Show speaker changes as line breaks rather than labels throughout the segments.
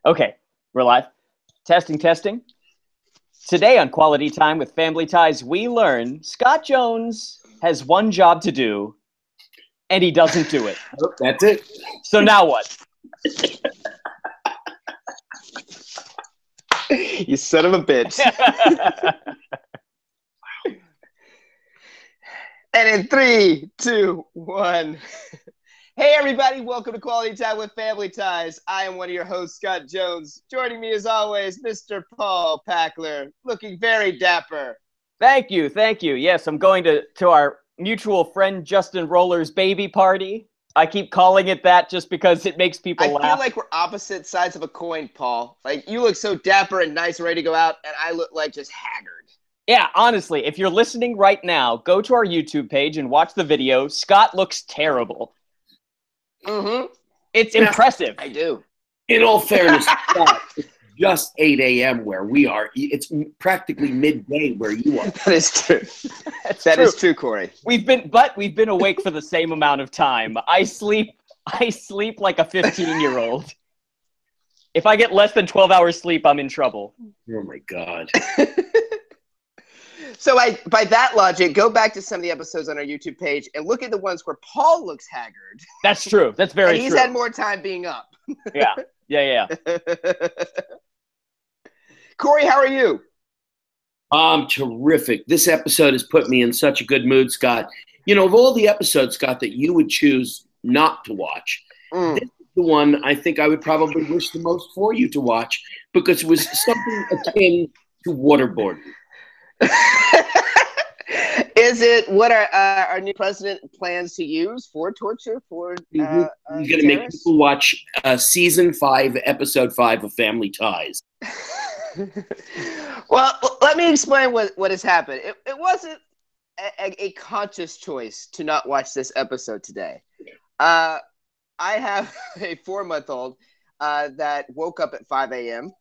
Okay, we're live. Testing, testing. Today on Quality Time with Family Ties, we learn Scott Jones has one job to do, and he doesn't do it.
Oh, that's it.
So now what?
You son of a bitch. And in 3, 2, 1. Hey, everybody. Welcome to Quality Time with Family Ties. I am one of your hosts, Scott Jones. Joining me, as always, Mr. Paul Packler, looking very dapper.
Thank you, thank you. Yes, I'm going to our mutual friend Justin Roller's baby party. I keep calling it that just because it makes people laugh.
I feel like we're opposite sides of a coin, Paul. Like, you look so dapper and nice and ready to go out, and I look like just haggard.
Yeah, honestly, if you're listening right now, go to our YouTube page and watch the video. Scott looks terrible.
Mm-hmm.
It's impressive.
I do.
In all fairness, it's just 8 a.m. where we are. It's practically midday where you are.
That is true. That is true, Corey.
We've been awake for the same amount of time. I sleep like a 15-year-old. If I get less than 12 hours sleep, I'm in trouble.
Oh my God.
So by that logic, go back to some of the episodes on our YouTube page and look at the ones where Paul looks haggard.
That's true. That's very true.
He's had more time being up.
Yeah.
Corey, how are you?
I'm terrific. This episode has put me in such a good mood, Scott. You know, of all the episodes, Scott, that you would choose not to watch, this is the one I think I would probably wish the most for you to watch because it was something akin to waterboarding.
Is it what our new president plans to use for torture for
He's going to make people watch season 5, episode 5 of Family Ties.
Well, let me explain what has happened. It wasn't a conscious choice to not watch this episode today. I have a 4-month-old that woke up at 5 a.m.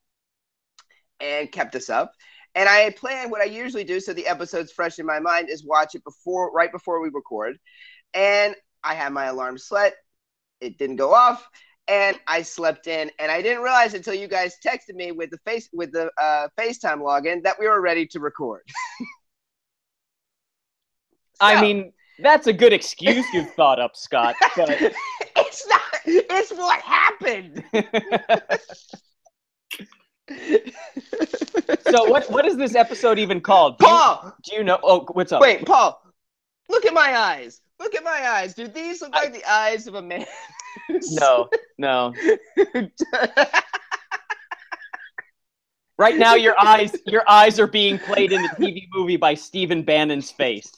and kept us up. And I planned what I usually do, so the episode's fresh in my mind, is watch it right before we record. And I had my alarm set. It didn't go off, and I slept in. And I didn't realize until you guys texted me with the FaceTime login that we were ready to record.
I mean, that's a good excuse you've thought up, Scott. But
it's not. It's what happened.
So what is this episode even called?
Paul!
Do you know? Oh, what's up?
Wait, Paul, look at my eyes. Look at my eyes. Do these look like the eyes of a man?
No. Right now, your eyes are being played in the TV movie by Stephen Bannon's face.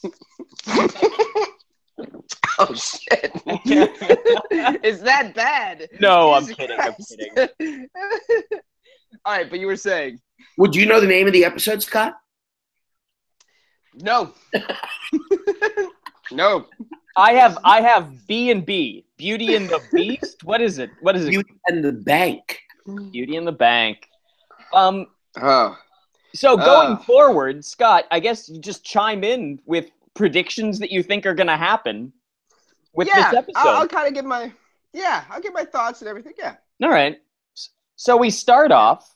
Oh, shit. Is that bad?
No,
Jesus
I'm
Christ.
kidding.
All right, but you were saying.
Would you know the name of the episode, Scott?
No. No.
I have B&B, Beauty and the Beast. What is it?
Beauty and the Bank.
Beauty and the Bank.
Oh.
So going forward, Scott, I guess you just chime in with predictions that you think are going to happen with this episode.
I'll kind of give my thoughts and everything. Yeah.
All right. So we start off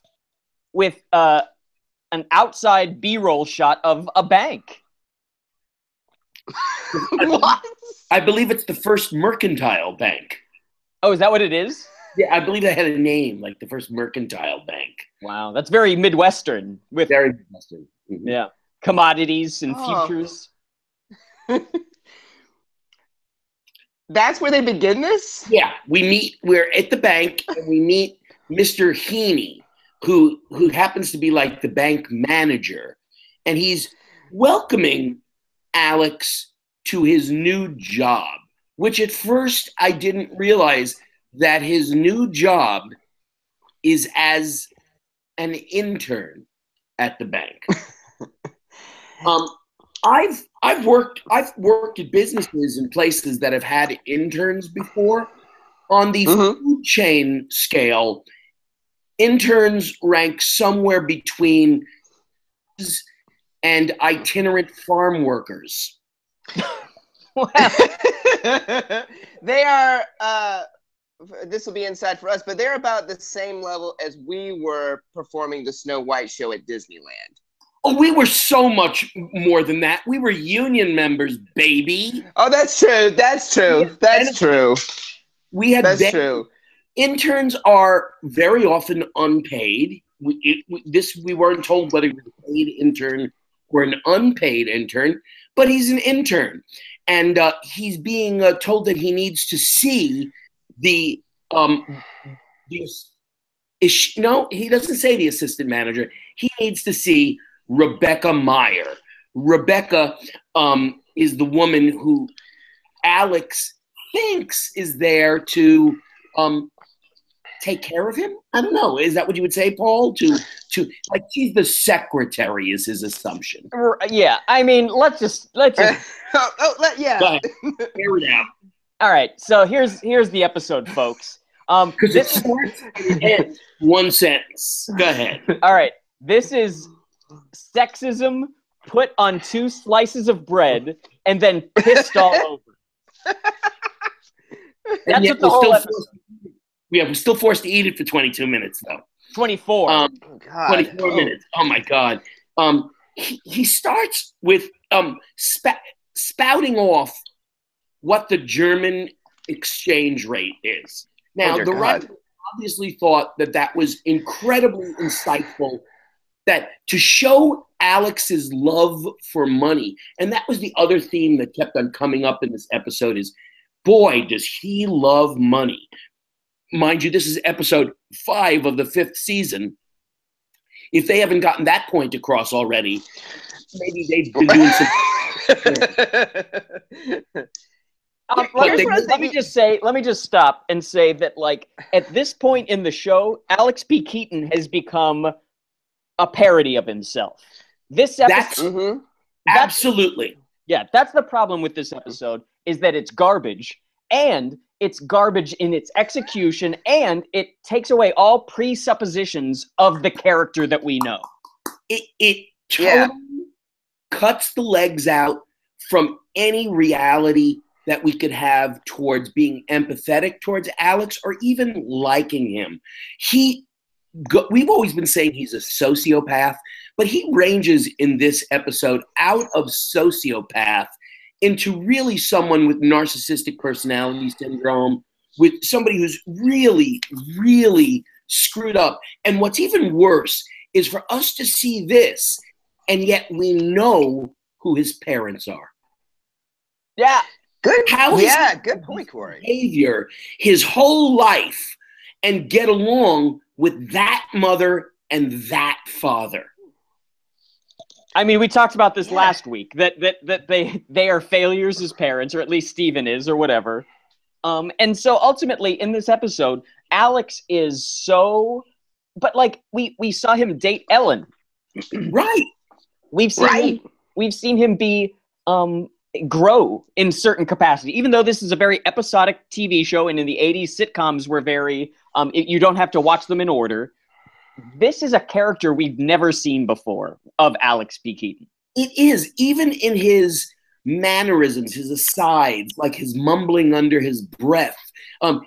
with an outside B-roll shot of a bank.
What?
I believe it's the first mercantile bank.
Oh, is that what it is?
Yeah, I believe they had a name, like the first mercantile bank.
Wow, that's very Midwestern.
Very Midwestern. Mm-hmm.
Yeah, commodities and futures.
That's where they begin this?
Yeah, we're at the bank, and we meet Mr. Heaney, who happens to be like the bank manager, and he's welcoming Alex to his new job, which at first I didn't realize that his new job is as an intern at the bank. I've worked at businesses and places that have had interns before. On the food chain scale, interns rank somewhere between and itinerant farm workers.
They are this will be inside for us, but they're about the same level as we were performing the Snow White show at Disneyland.
Oh, we were so much more than that. We were union members, baby.
Oh, that's true. That's true. That's true.
We had
That's true.
Interns are very often unpaid. We weren't told whether he was a paid intern or an unpaid intern, but he's an intern. And he's being told that he needs to see he doesn't say the assistant manager. He needs to see Rebecca Meyer. Rebecca is the woman who Alex thinks is there to take care of him. I don't know. Is that what you would say, Paul? To like she's the secretary is his assumption.
Yeah. I mean, let's just.
Yeah.
Go ahead. Air it out.
All right. So here's the episode, folks.
Because it starts and ends one sentence. Go ahead.
All right. This is sexism put on 2 slices of bread and then pissed all over. That's what the whole episode.
We're still forced to eat it for 22 minutes, though.
24.
24 minutes. Oh, my God. He starts with spouting off what the German exchange rate is. Now, the writer obviously thought that was incredibly insightful, that to show Alex's love for money, and that was the other theme that kept on coming up in this episode is, boy, does he love money. Mind you, this is episode 5 of the 5th season. If they haven't gotten that point across already, maybe they've been doing some.
Let me just stop and say that, like, at this point in the show, Alex P. Keaton has become a parody of himself. This episode,
absolutely.
Yeah, that's the problem with this episode, is that it's garbage, and it's garbage in its execution, and it takes away all presuppositions of the character that we know.
It totally cuts the legs out from any reality that we could have towards being empathetic towards Alex or even liking him. We've always been saying he's a sociopath, but he ranges in this episode out of sociopath into really someone with narcissistic personality syndrome, with somebody who's really, really screwed up. And what's even worse is for us to see this, and yet we know who his parents are.
Yeah. Good.
Good
point, Corey.
Behavior his whole life and get along with that mother and that father.
I mean, we talked about this last week, that they are failures as parents, or at least Steven is, or whatever. And so ultimately in this episode, Alex is so, but like we saw him date Ellen.
Right.
We've seen him be grow in certain capacity, even though this is a very episodic TV show, and in the 80s sitcoms were very you don't have to watch them in order. This is a character we've never seen before of Alex P. Keaton.
It is, even in his mannerisms, his asides, like his mumbling under his breath.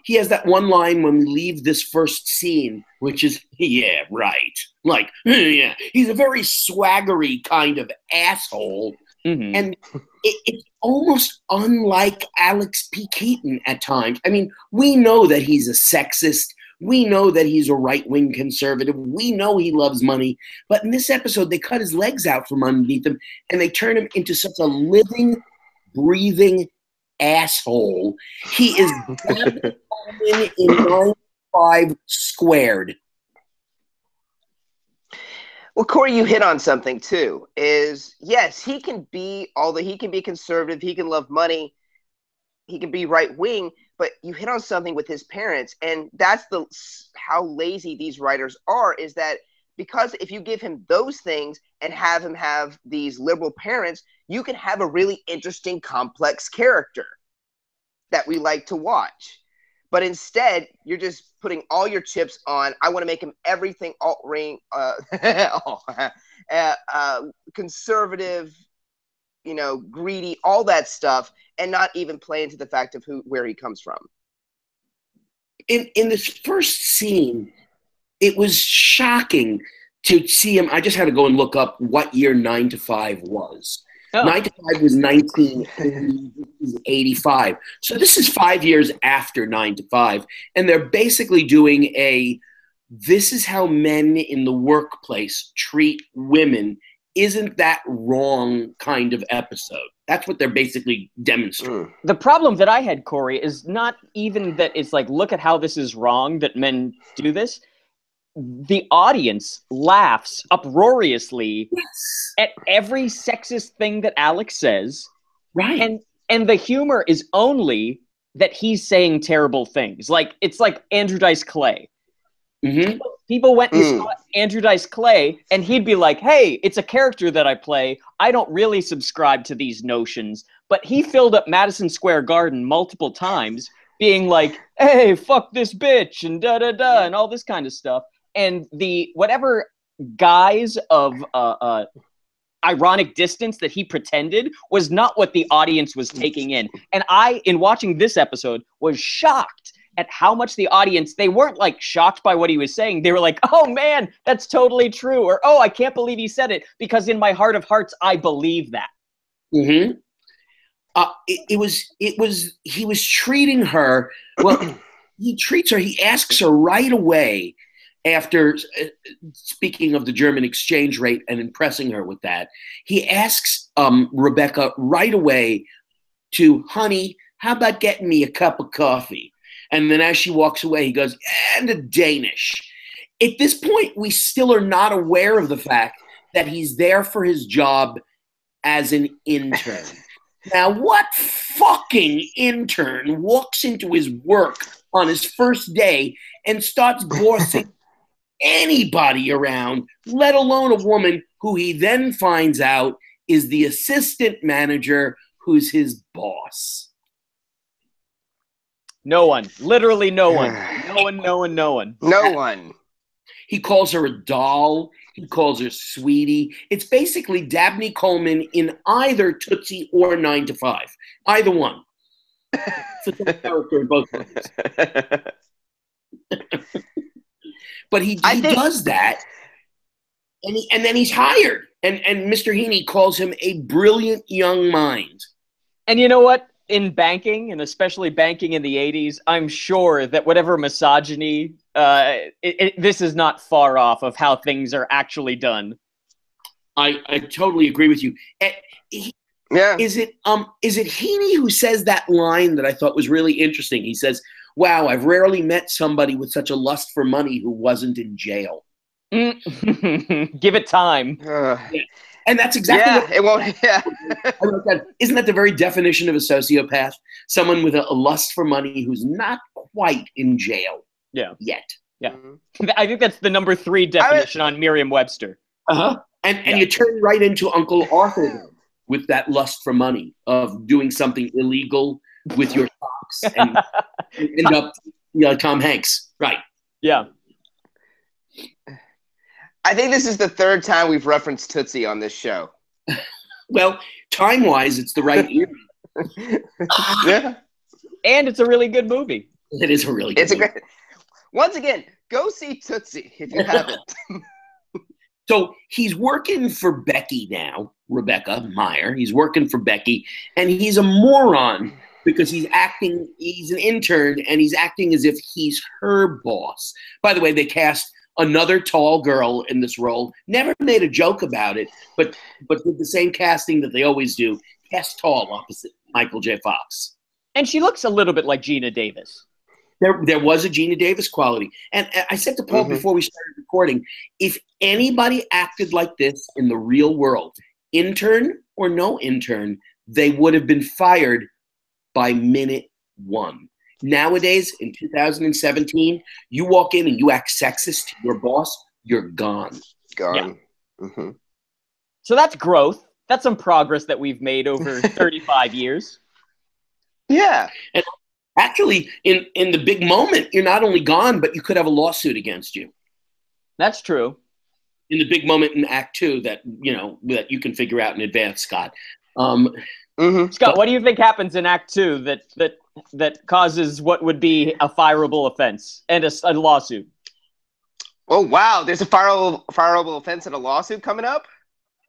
He has that one line when we leave this first scene, which is, yeah, right. Like, yeah, he's a very swaggery kind of asshole. Mm-hmm. And it's almost unlike Alex P. Keaton at times. I mean, we know that he's a sexist. We know that he's a right-wing conservative. We know he loves money. But in this episode, they cut his legs out from underneath him, and they turn him into such a living, breathing asshole. He is in 9-5 squared.
Well, Corey, you hit on something too. Is yes, he can be conservative, he can love money, he can be right wing, but you hit on something with his parents, and that's how lazy these writers are. Is that because if you give him those things and have him have these liberal parents, you can have a really interesting, complex character that we like to watch. But instead, you're just putting all your chips on, I want to make him everything alt-ring, conservative, greedy, all that stuff, and not even play into the fact of where he comes from.
in this first scene, it was shocking to see him. I just had to go and look up what year 9 to 5 was.
Oh.
9 to 5 was 1985. So this is 5 years after 9 to 5. And they're basically doing this is how men in the workplace treat women. Isn't that wrong kind of episode? That's what they're basically demonstrating.
The problem that I had, Corey, is not even that it's like, look at how this is wrong that men do this. The audience laughs uproariously at every sexist thing that Alex says.
Right.
And the humor is only that he's saying terrible things. Like, it's like Andrew Dice Clay.
Mm-hmm.
People went and saw Andrew Dice Clay, and he'd be like, hey, it's a character that I play. I don't really subscribe to these notions. But he filled up Madison Square Garden multiple times being like, hey, fuck this bitch, and da-da-da, and all this kind of stuff. And the whatever guise of ironic distance that he pretended was not what the audience was taking in. And I, in watching this episode, was shocked at how much the audience, they weren't like shocked by what he was saying. They were like, oh man, that's totally true. Or, oh, I can't believe he said it, because in my heart of hearts, I believe that.
Mm-hmm. He was treating her, well, he asks her right away after speaking of the German exchange rate and impressing her with that. He asks Rebecca right away honey, how about getting me a cup of coffee? And then as she walks away, he goes, and a Danish. At this point, we still are not aware of the fact that he's there for his job as an intern. Now, what fucking intern walks into his work on his first day and starts bossing anybody around, let alone a woman who he then finds out is the assistant manager who's his boss?
No one. Literally no one. No one.
He calls her a doll. He calls her sweetie. It's basically Dabney Coleman in either Tootsie or 9 to 5. Either one. It's a character in both ways. But he does that, and then he's hired. And Mr. Heaney calls him a brilliant young mind.
And you know what? In banking, and especially banking in the 80s, I'm sure that whatever misogyny, this is not far off of how things are actually done.
I totally agree with you.
Yeah.
Is it Heaney who says that line that I thought was really interesting? He says, wow, I've rarely met somebody with such a lust for money who wasn't in jail.
Give it time.
Yeah. And that's exactly
it won't. Yeah.
Isn't that the very definition of a sociopath? Someone with a lust for money who's not quite in jail yet.
Yeah. I think that's the number 3 definition on Merriam-Webster.
Uh-huh. And you turn right into Uncle Arthur with that lust for money of doing something illegal with your socks and end up Tom Hanks. Right.
Yeah.
I think this is the 3rd time we've referenced Tootsie on this show.
Well, time-wise, it's the right year.
Yeah.
And it's a really good movie.
It is a really good movie.
Once again, go see Tootsie if you haven't.
So he's working for Becky now, Rebecca Meyer. He's working for Becky, and he's a moron because he's an intern, and he's acting as if he's her boss. By the way, they cast another tall girl in this role. Never made a joke about it, but did the same casting that they always do. Cast tall opposite Michael J. Fox.
And she looks a little bit like Gina Davis.
There was a Gina Davis quality. And I said to Paul before we started recording, if anybody acted like this in the real world, intern or no intern, they would have been fired by minute 1. Nowadays, in 2017, you walk in and you act sexist to your boss, you're gone.
Gone.
Yeah. So that's growth. That's some progress that we've made over 35 years.
Yeah.
And actually, in the big moment, you're not only gone, but you could have a lawsuit against you.
That's true.
In the big moment in Act 2 that you can figure out in advance, Scott.
Mm-hmm.
Scott, what do you think happens in Act 2 that causes what would be a fireable offense and a lawsuit?
Oh wow, there's a fireable offense and a lawsuit coming up.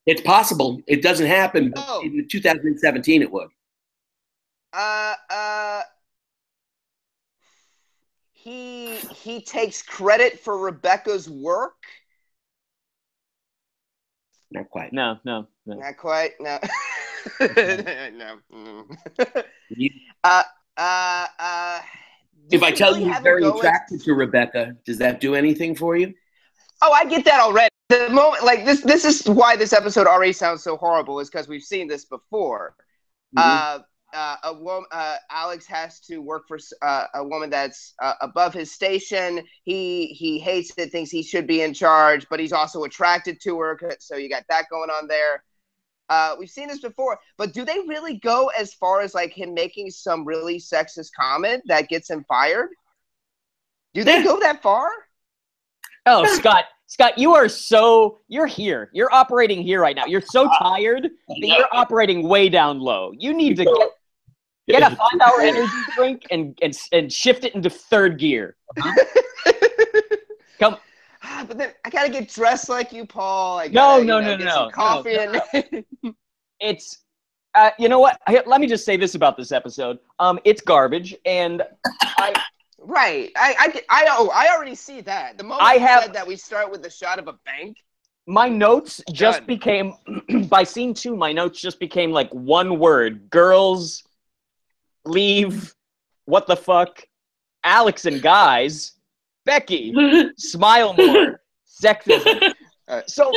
It's possible. It doesn't happen, but
Oh.
in 2017 it would.
He takes credit for Rebecca's work.
Not quite.
No.
Not quite. No. No.
If I tell you he's very
going...
attracted to Rebecca, does that do anything for you?
Oh, I get that already. The moment, like this is why this episode already sounds so horrible, is because we've seen this before.
Mm-hmm.
A woman, Alex has to work for a woman that's above his station. He hates it, thinks he should be in charge, but he's also attracted to her. So you got that going on there. We've seen this before, but do they really go as far as like him making some really sexist comment that gets him fired? Do they go that far?
Oh, Scott, you're here. You're operating here right now. You're so tired that you're operating way down low. You need to get a 5-hour energy drink and shift it into third gear. Come.
But then I gotta get dressed like you, Paul.
No.
Some coffee and.
It's, you know what? Let me just say this about this episode. It's garbage, and
Right. I already see that. The moment you said that we start with the shot of a bank.
My notes just became, by scene 2, my notes just became like one word. Girls, leave, what the fuck, Alex and guys, Becky, smile more, sexism. So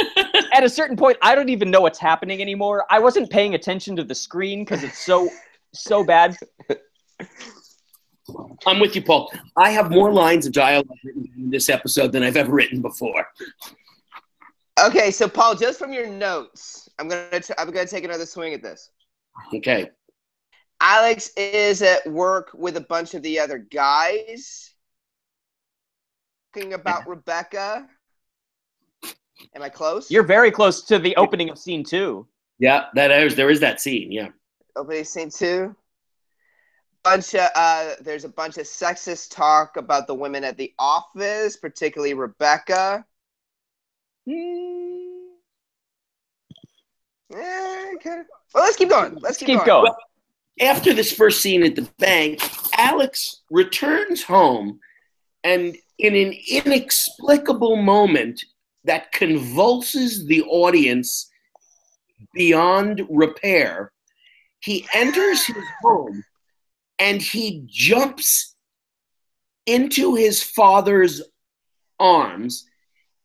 at a certain point, I don't even know what's happening anymore. I wasn't paying attention to the screen because it's so bad.
I'm with you, Paul. I have more lines of dialogue written in this episode than I've ever written before.
Okay, so Paul, just from your notes, I'm gonna take another swing at this.
Okay.
Alex is at work with a bunch of the other guys, talking about Rebecca. Am I close?
You're very close to the opening of scene 2.
Yeah, there is that scene. Yeah.
Opening scene 2. There's a bunch of sexist talk about the women at the office, particularly Rebecca. Okay. Well, let's keep going. Let's keep going.
Well, after this first scene at the bank, Alex returns home, and in an inexplicable moment that convulses the audience beyond repair, he enters his home and he jumps into his father's arms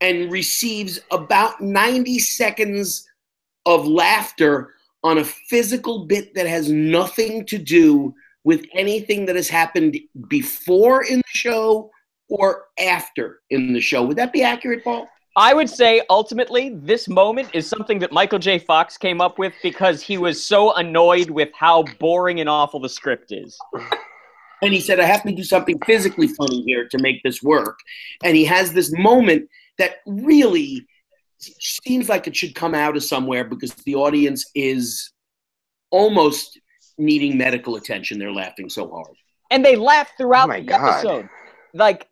and receives about 90 seconds of laughter on a physical bit that has nothing to do with anything that has happened before in the show or after in the show. Would that be accurate, Paul?
I would say, ultimately, this moment is something that Michael J. Fox came up with because he was so annoyed with how boring and awful the script is.
And he said, I have to do something physically funny here to make this work. And he has this moment that really seems like it should come out of somewhere because the audience is almost needing medical attention. They're laughing so hard.
And they laugh throughout the episode. Like,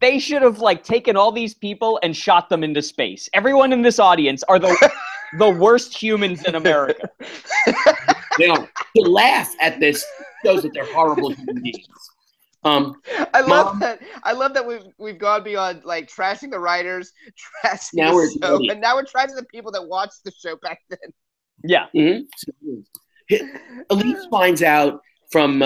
they should have taken all these people and shot them into space. Everyone in this audience are the worst humans in America.
To laugh at this shows that they're horrible human beings.
I love that we've gone beyond trashing the writers, trashing the show, and now we're trashing the people that watched the show back then.
Yeah.
Elise finds out from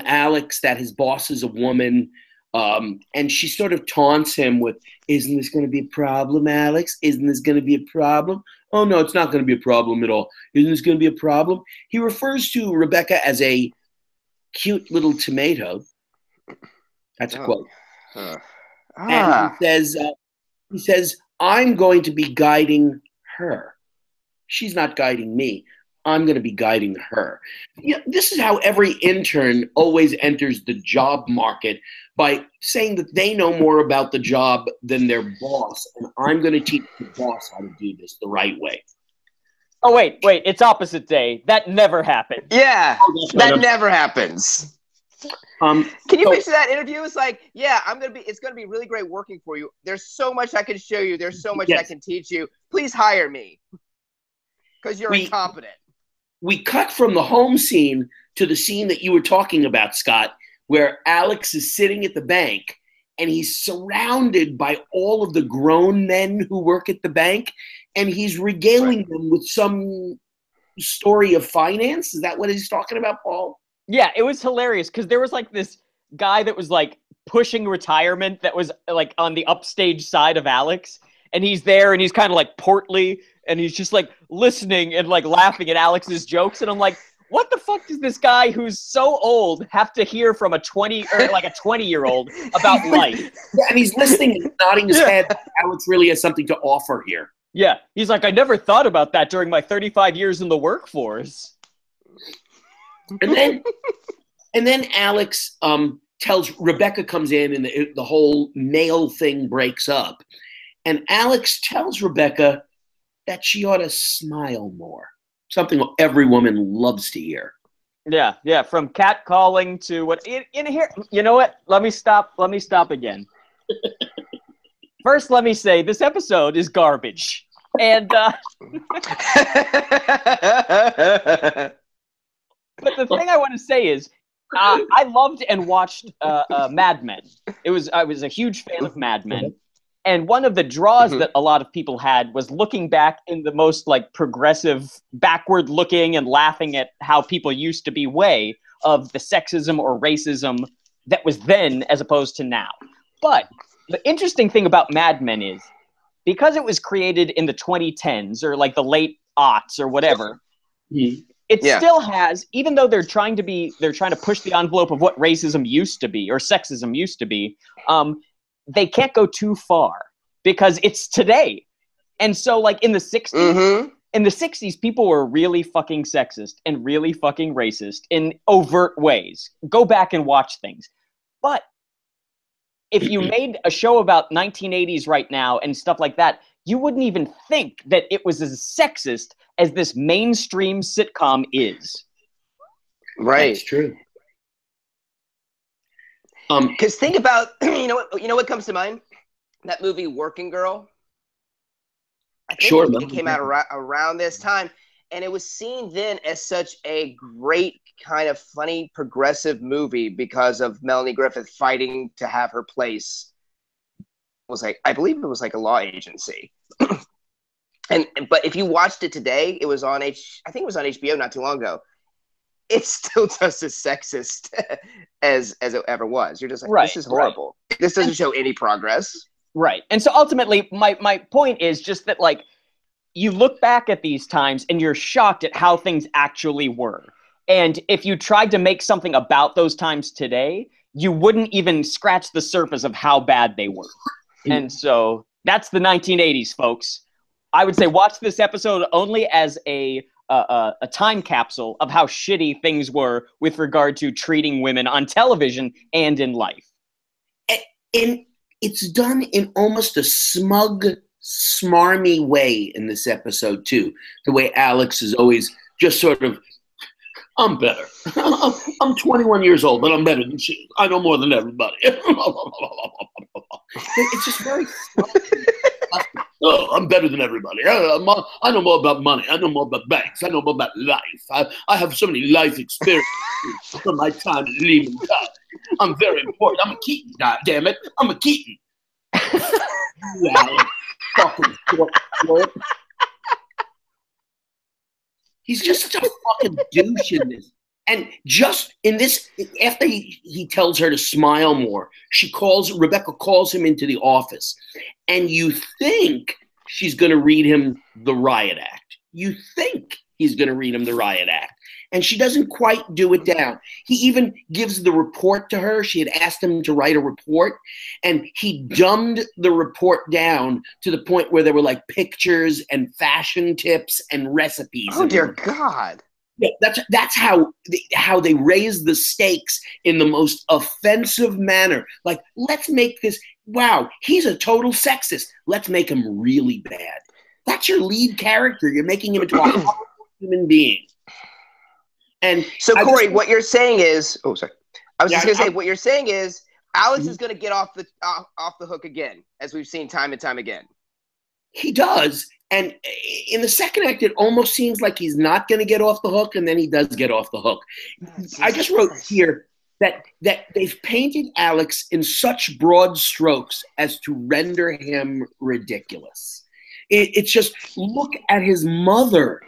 Alex that his boss is a woman. And she sort of taunts him with, isn't this going to be a problem, Alex? Isn't this going to be a problem? Oh, no, it's not going to be a problem at all. Isn't this going to be a problem? He refers to Rebecca as a cute little tomato. That's a quote. And he says, I'm going to be guiding her. She's not guiding me. I'm going to be guiding her. This is how every intern always enters the job market, by saying that they know more about the job than their boss, and I'm going to teach the boss how to do this the right way.
Oh, wait. It's opposite day. That never happened.
Yeah,
Oh, that's right.
that never happens. Can you picture that interview? It's like, yeah, it's gonna be really great working for you. There's so much I can show you. There's so much I can teach you. Please hire me because you're incompetent.
We cut from the home scene to the scene that you were talking about, Scott, where Alex is sitting at the bank and he's surrounded by all of the grown men who work at the bank, and he's regaling them with some story of finance. Is that what he's talking about, Paul?
Yeah, it was hilarious because there was like this guy that was like pushing retirement that was like on the upstage side of Alex, and he's there and he's kind of like portly and he's just like listening and like laughing at Alex's jokes, and I'm like, what the fuck does this guy who's so old have to hear from a 20-year-old about life?
Yeah, and he's listening and nodding his head. Alex really has something to offer here.
Yeah, he's like, I never thought about that during my 35 years in the workforce.
And then Alex tells Rebecca comes in, and the whole male thing breaks up. And Alex tells Rebecca that she ought to smile more. Something every woman loves to hear.
Yeah. From catcalling to what in here. You know what? Let me stop again. First, let me say this episode is garbage. And but the thing I want to say is, I loved and watched Mad Men. I was a huge fan of Mad Men. And one of the draws that a lot of people had was looking back in the most like progressive, backward looking and laughing at how people used to be way of the sexism or racism that was then as opposed to now. But the interesting thing about Mad Men is because it was created in the 2010s or like the late aughts or whatever, it still has, even though they're trying to push the envelope of what racism used to be or sexism used to be, they can't go too far because it's today. And so like in the 60s, people were really fucking sexist and really fucking racist in overt ways. Go back and watch things. But if you made a show about 1980s right now and stuff like that, you wouldn't even think that it was as sexist as this mainstream sitcom is.
Right.
That's true.
Because think about, you know what comes to mind? That movie Working Girl. I think it came out around this time, and it was seen then as such a great kind of funny progressive movie because of Melanie Griffith fighting to have her place. I believe it was like a law agency. But if you watched it today, it was on I think it was on HBO not too long ago. It's still just as sexist as it ever was. You're just like, this is horrible. Right. This doesn't show any progress.
Right. And so ultimately, my point is just that, like, you look back at these times and you're shocked at how things actually were. And if you tried to make something about those times today, you wouldn't even scratch the surface of how bad they were. And so that's the 1980s, folks. I would say watch this episode only as a time capsule of how shitty things were with regard to treating women on television and in life.
And it's done in almost a smug, smarmy way in this episode, too. The way Alex is always just sort of, I'm better. I'm 21 years old, but I'm better than she. I know more than everybody. It's just very I'm better than everybody. I know more about money. I know more about banks. I know more about life. I have so many life experiences from my time at Lehman College. I'm very important. I'm a Keaton, God damn it. I'm a Keaton. Fucking short. He's just such a fucking douche in this. And just in this, after he tells her to smile more, Rebecca calls him into the office. And you think she's going to read him the riot act. You think he's going to read him the riot act. And she doesn't quite do it down. He even gives the report to her. She had asked him to write a report. And he dumbed the report down to the point where there were like pictures and fashion tips and recipes.
Oh, dear God.
Yeah, that's how they raise the stakes in the most offensive manner. Like, let's make this, wow, he's a total sexist. Let's make him really bad. That's your lead character. You're making him into a horrible human being. And
so, Corey, what you're saying is, oh, sorry. I was just going to say, what you're saying is Alex is going to get off the hook again, as we've seen time and time again.
He does. And in the second act, it almost seems like he's not going to get off the hook, and then he does get off the hook. I just wrote here that they've painted Alex in such broad strokes as to render him ridiculous. It's just, look at his mother.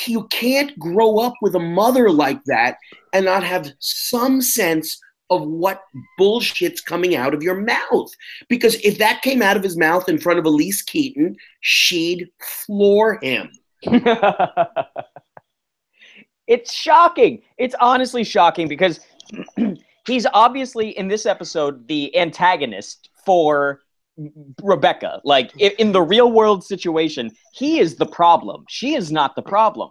You can't grow up with a mother like that and not have some sense of what bullshit's coming out of your mouth. Because if that came out of his mouth in front of Elise Keaton, she'd floor him.
It's shocking. It's honestly shocking because he's obviously, in this episode, the antagonist for Rebecca. Like, in the real world situation, he is the problem. She is not the problem.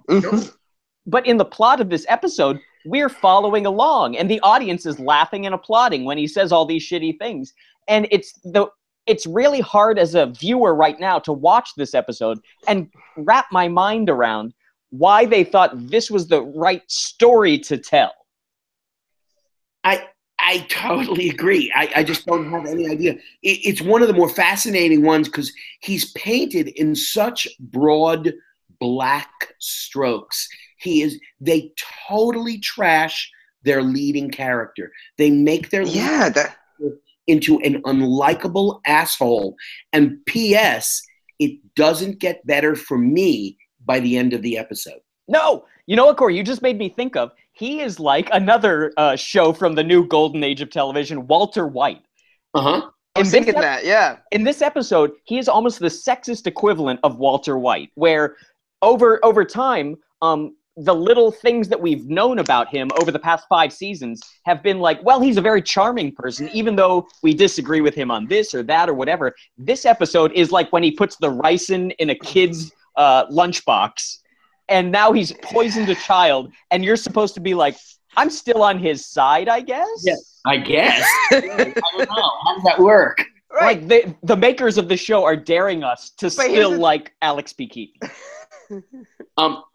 But in the plot of this episode, we're following along, and the audience is laughing and applauding when he says all these shitty things. And it's really hard as a viewer right now to watch this episode and wrap my mind around why they thought this was the right story to tell.
I totally agree. I just don't have any idea. It's one of the more fascinating ones because he's painted in such broad black strokes. They totally trash their leading character. They make their into an unlikable asshole. And P.S., it doesn't get better for me by the end of the episode.
No! You know what, Corey? You just made me think of, he is like another show from the new golden age of television, Walter White.
I was thinking that, yeah.
In this episode, he is almost the sexist equivalent of Walter White, where over time, the little things that we've known about him over the past 5 seasons have been like, well, he's a very charming person, even though we disagree with him on this or that or whatever. This episode is like when he puts the ricin in a kid's lunchbox, and now he's poisoned a child, and you're supposed to be like, I'm still on his side, I guess?
Yes, I guess. I don't know. How does that work?
Right. Like, the makers of the show are daring us to still like Alex P. Keaton.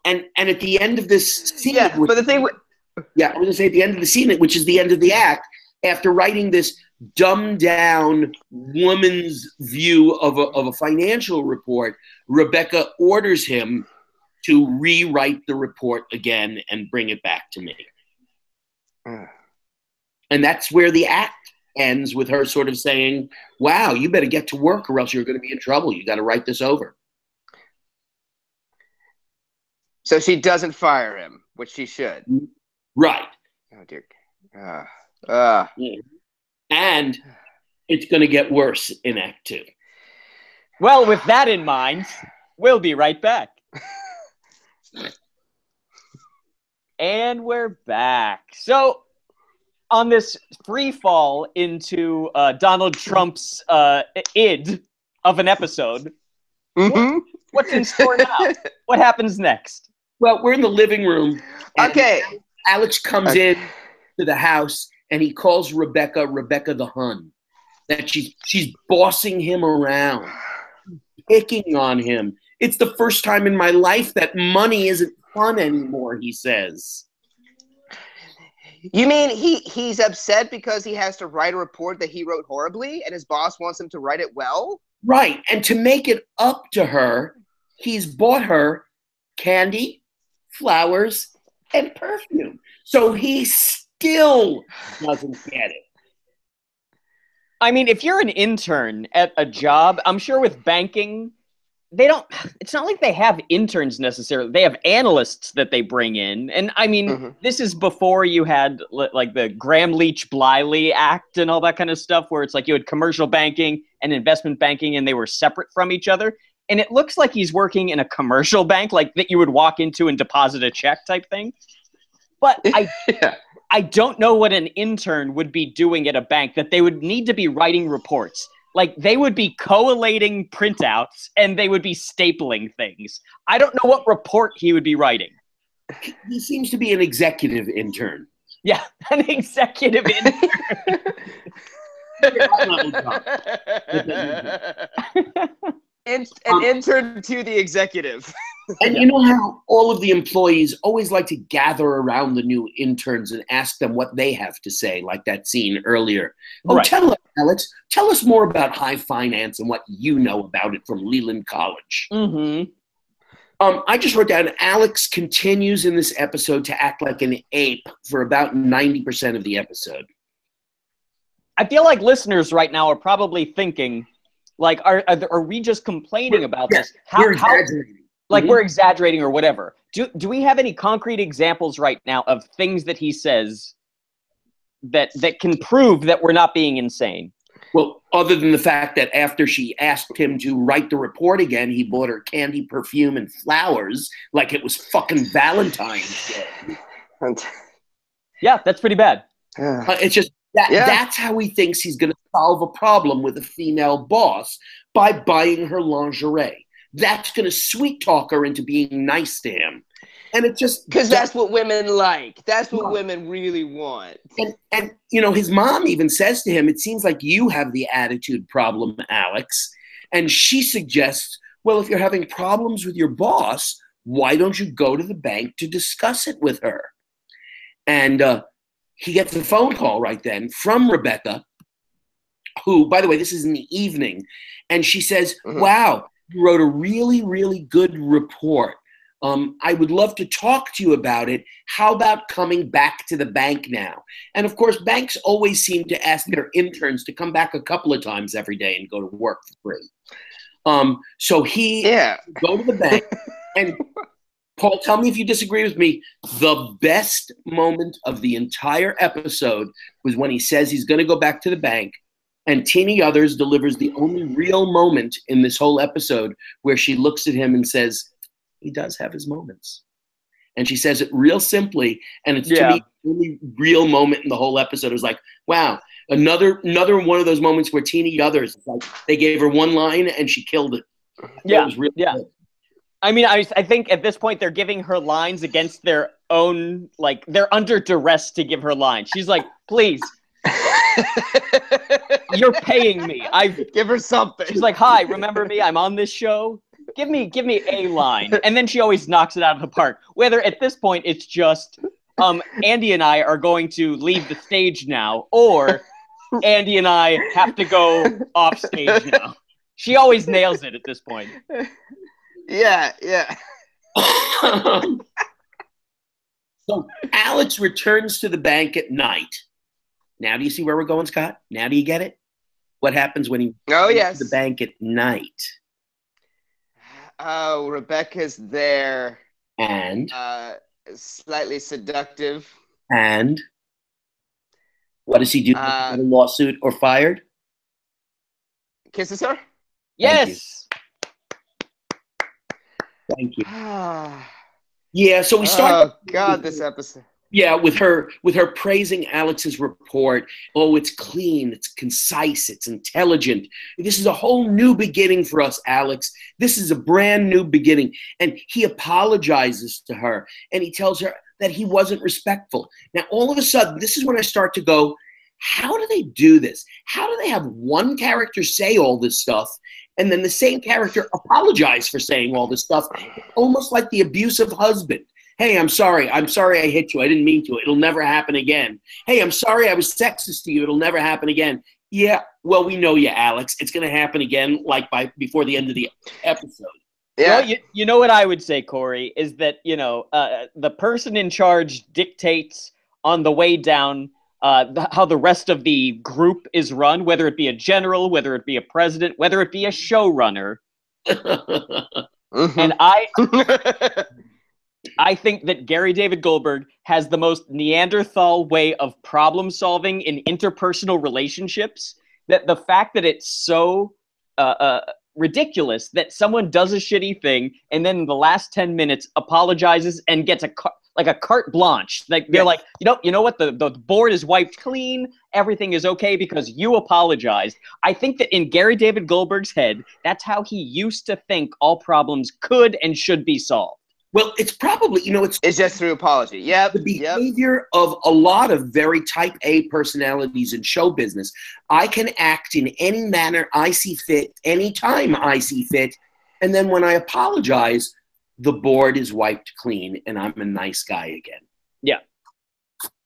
And at the end of this scene,
I was going
to say at the end of the scene, which is the end of the act, after writing this dumbed down woman's view of a financial report, Rebecca orders him to rewrite the report again and bring it back to me. And that's where the act ends, with her sort of saying, wow, you better get to work or else you're going to be in trouble. You got to write this over.
So she doesn't fire him, which she should.
Right.
Oh, dear.
And it's going to get worse in Act 2.
Well, with that in mind, we'll be right back. And we're back. So, on this free fall into Donald Trump's id of an episode, what's in store now? What happens next?
Well, we're in the living room.
Okay.
Alex comes in to the house, and he calls Rebecca the Hun. That she's bossing him around, picking on him. It's the first time in my life that money isn't fun anymore, he says.
You mean he's upset because he has to write a report that he wrote horribly, and his boss wants him to write it well?
Right. And to make it up to her, he's bought her candy, flowers, and perfume. So he still doesn't get it.
I mean, if you're an intern at a job, I'm sure with banking, it's not like they have interns necessarily. They have analysts that they bring in. And I mean, this is before you had like the Gramm-Leach-Bliley Act and all that kind of stuff, where it's like you had commercial banking and investment banking and they were separate from each other. And it looks like he's working in a commercial bank, like that you would walk into and deposit a check type thing. But I don't know what an intern would be doing at a bank, that they would need to be writing reports. Like, they would be collating printouts and they would be stapling things. I don't know what report he would be writing.
He seems to be an executive intern.
Yeah, an executive intern.
An intern to the executive.
And you know how all of the employees always like to gather around the new interns and ask them what they have to say, like that scene earlier. Oh, right. Tell us, Alex, tell us more about high finance and what you know about it from Leland College.
Mm-hmm.
I just wrote down, Alex continues in this episode to act like an ape for about 90% of the episode.
I feel like listeners right now are probably thinking, like, are we just complaining about this?
We're exaggerating.
Like we're exaggerating or whatever. Do we have any concrete examples right now of things that he says that can prove that we're not being insane?
Well, other than the fact that after she asked him to write the report again, he bought her candy, perfume, and flowers like it was fucking Valentine's Day.
Yeah, that's pretty bad.
It's just that's how he thinks he's going to solve a problem with a female boss, by buying her lingerie. That's going to sweet talk her into being nice to him. And it's just
because that's what women like. That's what women really want.
And you know, his mom even says to him, "It seems like you have the attitude problem, Alex." And she suggests, "Well, if you're having problems with your boss, why don't you go to the bank to discuss it with her?" And he gets a phone call right then from Rebecca, who, by the way, this is in the evening, and she says, "Wow, you wrote a really, really good report. I would love to talk to you about it. How about coming back to the bank now?" And of course, banks always seem to ask their interns to come back a couple of times every day and go to work for free. So he go to the bank. And Paul, tell me if you disagree with me. The best moment of the entire episode was when he says he's going to go back to the bank. And Teeny Others delivers the only real moment in this whole episode where she looks at him and says, he does have his moments. And she says it real simply. And it's to me the only real moment in the whole episode. It was like, wow, another one of those moments where Teeny Others, like, they gave her one line and she killed it.
Yeah. It was really good. I mean, I think at this point they're giving her lines against their own, like, they're under duress to give her lines. She's like, please. You're paying me.
Give her something.
She's like, "Hi, remember me? I'm on this show. Give me a line." And then she always knocks it out of the park. Whether at this point it's just Andy and I are going to leave the stage now, or Andy and I have to go off stage now. She always nails it at this point.
Yeah.
So Alex returns to the bank at night. Now do you see where we're going, Scott? Now do you get it? What happens when he goes to the bank at night?
Oh, Rebecca's there.
And?
Slightly seductive.
And? What does he do? Get a lawsuit or fired?
Kisses her?
Yes.
Thank you. Yeah, so we start.
Oh, God, this episode.
Yeah, with her praising Alex's report. Oh, it's clean, it's concise, it's intelligent. This is a whole new beginning for us, Alex. This is a brand new beginning. And he apologizes to her, and he tells her that he wasn't respectful. Now, all of a sudden, this is when I start to go, how do they do this? How do they have one character say all this stuff, and then the same character apologize for saying all this stuff? Almost like the abusive husband. Hey, I'm sorry I hit you. I didn't mean to. It'll never happen again. Hey, I'm sorry I was sexist to you. It'll never happen again. Yeah, well, we know you, Alex. It's going to happen again, like before the end of the episode.
Yeah. Well, you know what I would say, Corey, is that, the person in charge dictates on the way down how the rest of the group is run, whether it be a general, whether it be a president, whether it be a showrunner. And I think that Gary David Goldberg has the most Neanderthal way of problem solving in interpersonal relationships, that the fact that it's so ridiculous that someone does a shitty thing and then in the last 10 minutes apologizes and gets a carte blanche. Like they're like, you know what? The board is wiped clean. Everything is okay because you apologized. I think that in Gary David Goldberg's head, that's how he used to think all problems could and should be solved.
Well, it's probably,
it's just through apology. Yep.
The behavior of a lot of very type A personalities in show business. I can act in any manner I see fit, anytime I see fit, And then when I apologize, the board is wiped clean and I'm a nice guy again.
Yeah.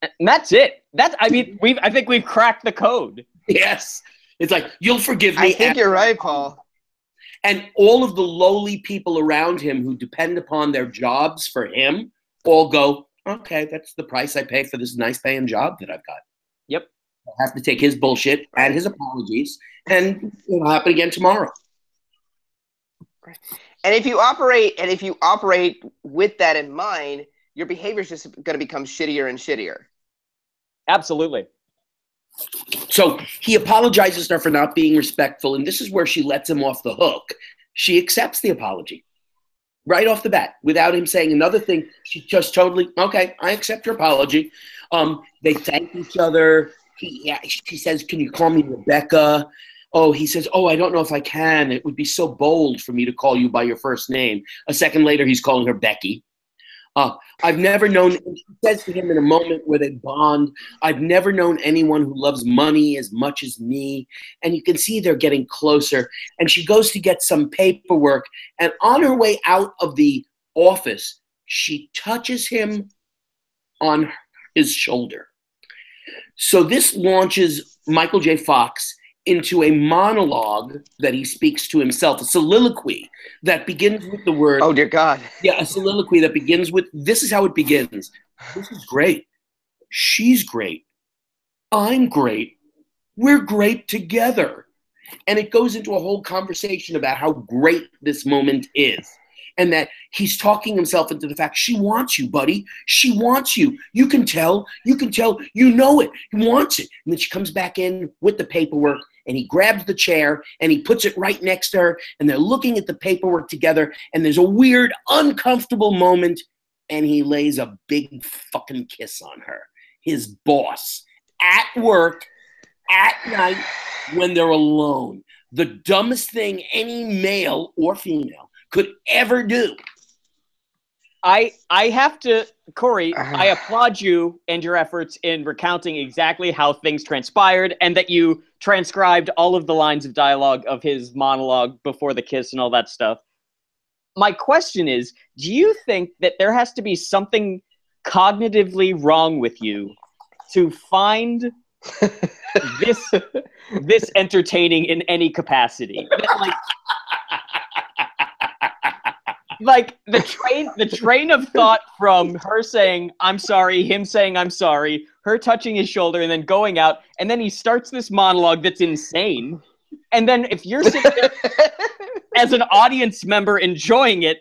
And that's it. I think we've cracked the code.
Yes. It's like, you'll forgive me.
I think you're right, Paul.
And all of the lowly people around him who depend upon their jobs for him all go, okay, that's the price I pay for this nice paying job that I've got.
Yep.
I have to take his bullshit and his apologies, and it'll happen again tomorrow.
And if you operate with that in mind, your behavior is just going to become shittier and shittier.
Absolutely.
So he apologizes to her for not being respectful, and this is where she lets him off the hook. She accepts the apology right off the bat without him saying another thing. She just totally, okay, I accept your apology. They thank each other. She says, can you call me Rebecca? Oh, he says, oh, I don't know if I can. It would be so bold for me to call you by your first name. A second later, he's calling her Becky. I've never known, and she says to him in a moment where they bond, I've never known anyone who loves money as much as me. And you can see they're getting closer. And she goes to get some paperwork. And on her way out of the office, she touches him on his shoulder. So this launches Michael J. Fox into a monologue that he speaks to himself, a soliloquy that begins with the word.
Oh, dear God.
Yeah, a soliloquy that begins with, this is how it begins. This is great. She's great. I'm great. We're great together. And it goes into a whole conversation about how great this moment is. And that he's talking himself into the fact, she wants you, buddy. She wants you. You can tell. You know it. He wants it. And then she comes back in with the paperwork, and he grabs the chair and he puts it right next to her, and they're looking at the paperwork together, and there's a weird, uncomfortable moment, and he lays a big fucking kiss on her, his boss, at work, at night, when they're alone. The dumbest thing any male or female could ever do.
I have to, Corey, I applaud you and your efforts in recounting exactly how things transpired, and that you transcribed all of the lines of dialogue of his monologue before the kiss and all that stuff. My question is, do you think that there has to be something cognitively wrong with you to find this entertaining in any capacity? Like the train of thought from her saying, I'm sorry, him saying, I'm sorry, her touching his shoulder, and then going out, and then he starts this monologue that's insane. And then if you're sitting there as an audience member enjoying it,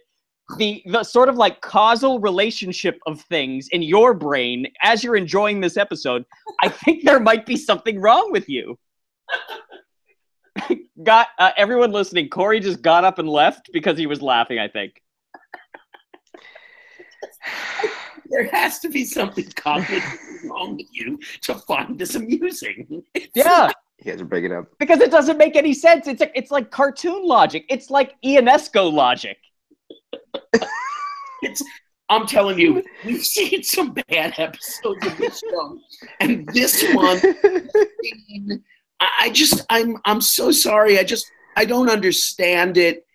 the sort of like causal relationship of things in your brain as you're enjoying this episode, I think there might be something wrong with you. Everyone listening, Corey just got up and left because he was laughing, I think.
There has to be something cognitively wrong with you to find this amusing.
Yeah.
You guys are breaking up.
Because it doesn't make any sense. It's like cartoon logic. It's like Ionesco logic.
I'm telling you, we've seen some bad episodes of this show. And this one, I'm so sorry. I don't understand it.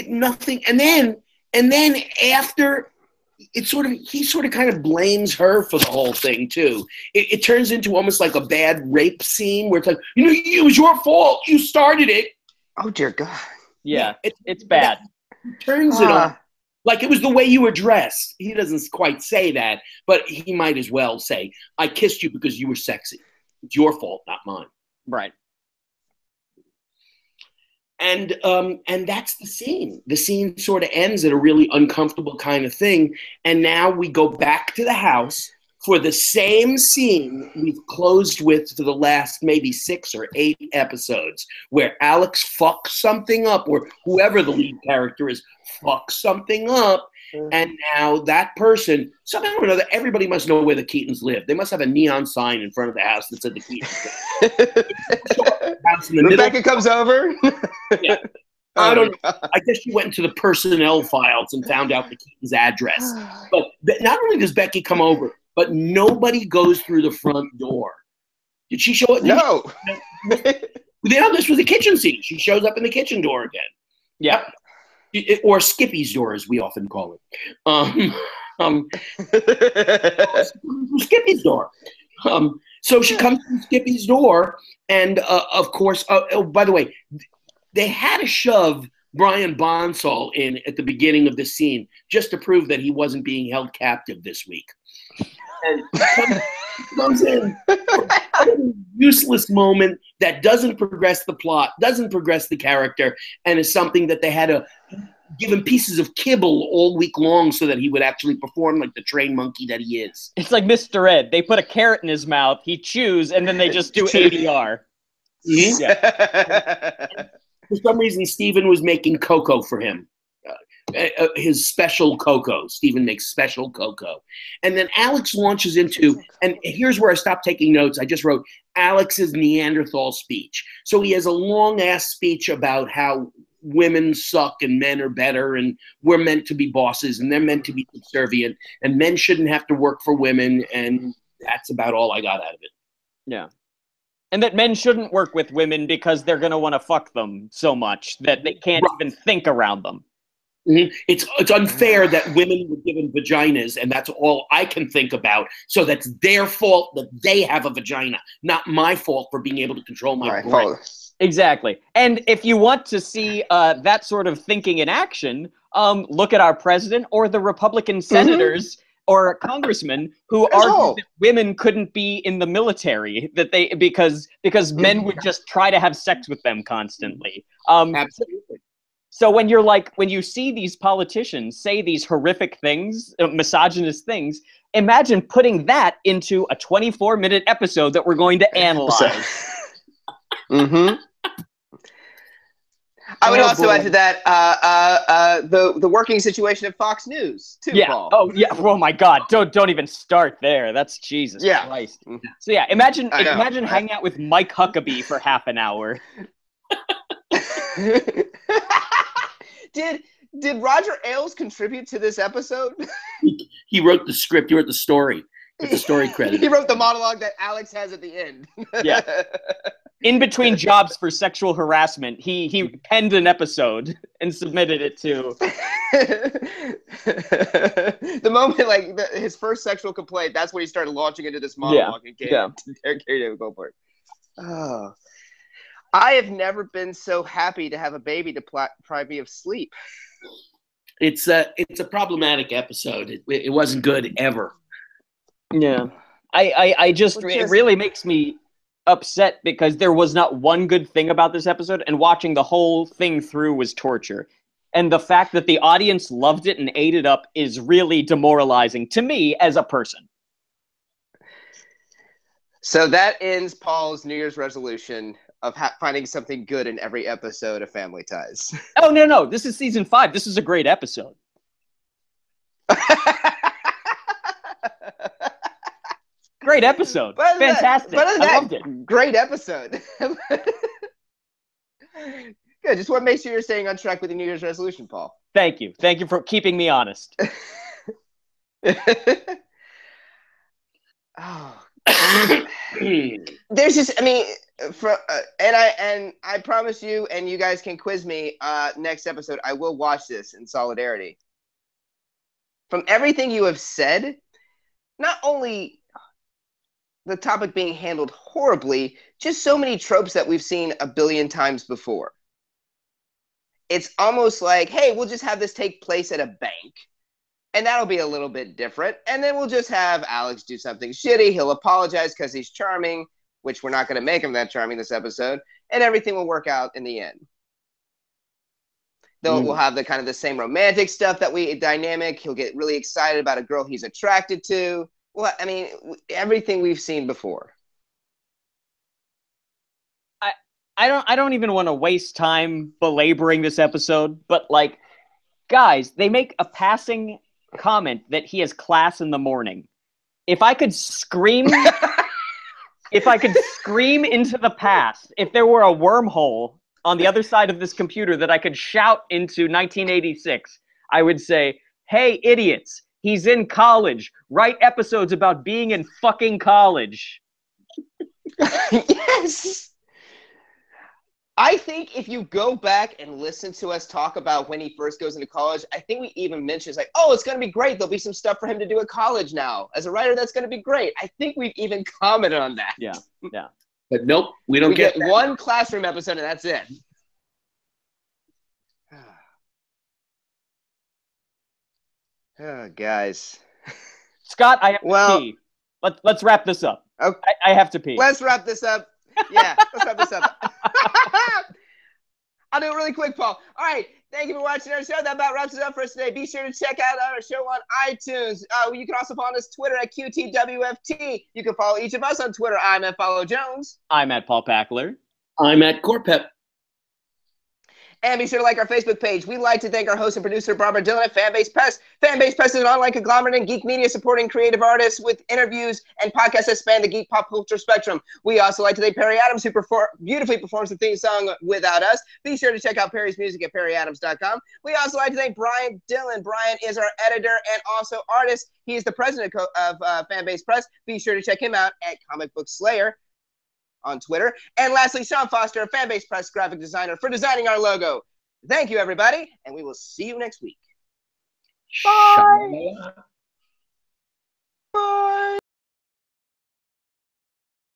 Nothing. And then after, he sort of kind of blames her for the whole thing too. It turns into almost like a bad rape scene where it's like, it was your fault. You started it.
Oh dear God.
Yeah, it's bad.
He turns it on. Like it was the way you were dressed. He doesn't quite say that, but he might as well say, I kissed you because you were sexy. It's your fault, not mine.
Right.
And that's the scene. The scene sort of ends at a really uncomfortable kind of thing. And now we go back to the house for the same scene we've closed with for the last maybe 6 or 8 episodes, where Alex fucks something up, or whoever the lead character is fucks something up. And now that person, somehow or another, everybody must know where the Keatons live. They must have a neon sign in front of the house that said the Keatons. House in the
Rebecca
middle.
comes over.
Yeah. I don't know. I guess she went into the personnel files and found out the Keaton's address. But not only does Becky come over, but nobody goes through the front door. Did she show up?
No.
This was the kitchen scene. She shows up in the kitchen door again.
Yeah.
or Skippy's door, as we often call it. Skippy's door. So she comes to Skippy's door, and of course, oh, by the way, they had to shove Brian Bonsall in at the beginning of the scene just to prove that he wasn't being held captive this week. And comes in a useless moment that doesn't progress the plot, doesn't progress the character, and is something that they had to give him pieces of kibble all week long so that he would actually perform like the trained monkey that he is.
It's like Mr. Ed. They put a carrot in his mouth, he chews, and then they just do ADR.
Mm-hmm. Yeah. For some reason, Steven was making cocoa for him. His special cocoa. Steven makes special cocoa. And then Alex launches into, and here's where I stopped taking notes. I just wrote Alex's Neanderthal speech. So he has a long-ass speech about how women suck and men are better and we're meant to be bosses and they're meant to be subservient and men shouldn't have to work for women, and that's about all I got out of it.
Yeah. And that men shouldn't work with women because they're going to want to fuck them so much that they can't even think around them.
Mm-hmm. It's unfair that women were given vaginas, and that's all I can think about. So that's their fault that they have a vagina, not my fault for being able to control my brain.
Exactly. And if you want to see that sort of thinking in action, look at our president or the Republican senators or congressmen who argued that women couldn't be in the military, that they because men would just try to have sex with them constantly.
Absolutely.
So when you see these politicians say these horrific things, misogynist things, imagine putting that into a 24-minute episode that we're going to analyze.
I would also add to that the working situation at Fox News too.
Yeah.
Paul.
Oh yeah. Oh my God. Don't even start there. That's Jesus Christ. So yeah, imagine hanging out with Mike Huckabee for half an hour.
Did Roger Ailes contribute to this episode?
He wrote the script. He wrote the story. With the story credit.
He wrote the monologue that Alex has at the end.
Yeah. In between jobs for sexual harassment, he penned an episode and submitted it to.
The moment, his first sexual complaint, that's when he started launching into this monologue and gave David Goldberg. Oh. I have never been so happy to have a baby to deprive me of sleep.
It's a problematic episode. It wasn't good ever.
Yeah. It really makes me upset because there was not one good thing about this episode, and watching the whole thing through was torture. And the fact that the audience loved it and ate it up is really demoralizing to me as a person.
So that ends Paul's New Year's resolution of finding something good in every episode of Family Ties.
Oh, no. This is season 5. This is a great episode. Great episode. Fantastic. I loved it.
Great episode. Good. Just want to make sure you're staying on track with your New Year's resolution, Paul.
Thank you. Thank you for keeping me honest.
There's just, and I promise you, and you guys can quiz me next episode, I will watch this in solidarity. From everything you have said, not only the topic being handled horribly, just so many tropes that we've seen a billion times before. It's almost like, hey, we'll just have this take place at a bank, and that'll be a little bit different, and then we'll just have Alex do something shitty, he'll apologize because he's charming, which we're not going to make him that charming this episode, and everything will work out in the end. Though we'll have the kind of the same romantic stuff dynamic, he'll get really excited about a girl he's attracted to. Well, everything we've seen before.
I don't even want to waste time belaboring this episode, but guys, they make a passing comment that he has class in the morning. If I could scream into the past, if there were a wormhole on the other side of this computer that I could shout into 1986, I would say, "Hey, idiots, he's in college. Write episodes about being in fucking college."
Yes. I think if you go back and listen to us talk about when he first goes into college, I think we even mentioned, it's like, oh, it's going to be great. There'll be some stuff for him to do at college now. As a writer, that's going to be great. I think we've even commented on that.
Yeah.
But nope, we don't get that.
one classroom episode and that's it. Oh, guys.
Scott, I have to pee. Let's wrap this up.
Okay.
I have to pee.
Let's wrap this up. Yeah, let's wrap this up. I'll do it really quick, Paul. All right. Thank you for watching our show. That about wraps it up for us today. Be sure to check out our show on iTunes. You can also follow us Twitter at Qtwft. You can follow each of us on Twitter. I'm at Follow Jones.
I'm at Paul Packler.
I'm at Corpep.
And be sure to like our Facebook page. We'd like to thank our host and producer, Barbara Dillon at Fanbase Press. Fanbase Press is an online conglomerate in geek media supporting creative artists with interviews and podcasts that span the geek pop culture spectrum. We also like to thank Perry Adams, who beautifully performs the theme song Without Us. Be sure to check out Perry's music at perryadams.com. We also like to thank Brian Dillon. Brian is our editor and also artist. He is the president of Fanbase Press. Be sure to check him out at Comic Book Slayer on Twitter. And lastly, Sean Foster, a Fanbase Press graphic designer, for designing our logo. Thank you, everybody, and we will see you next week.
Bye.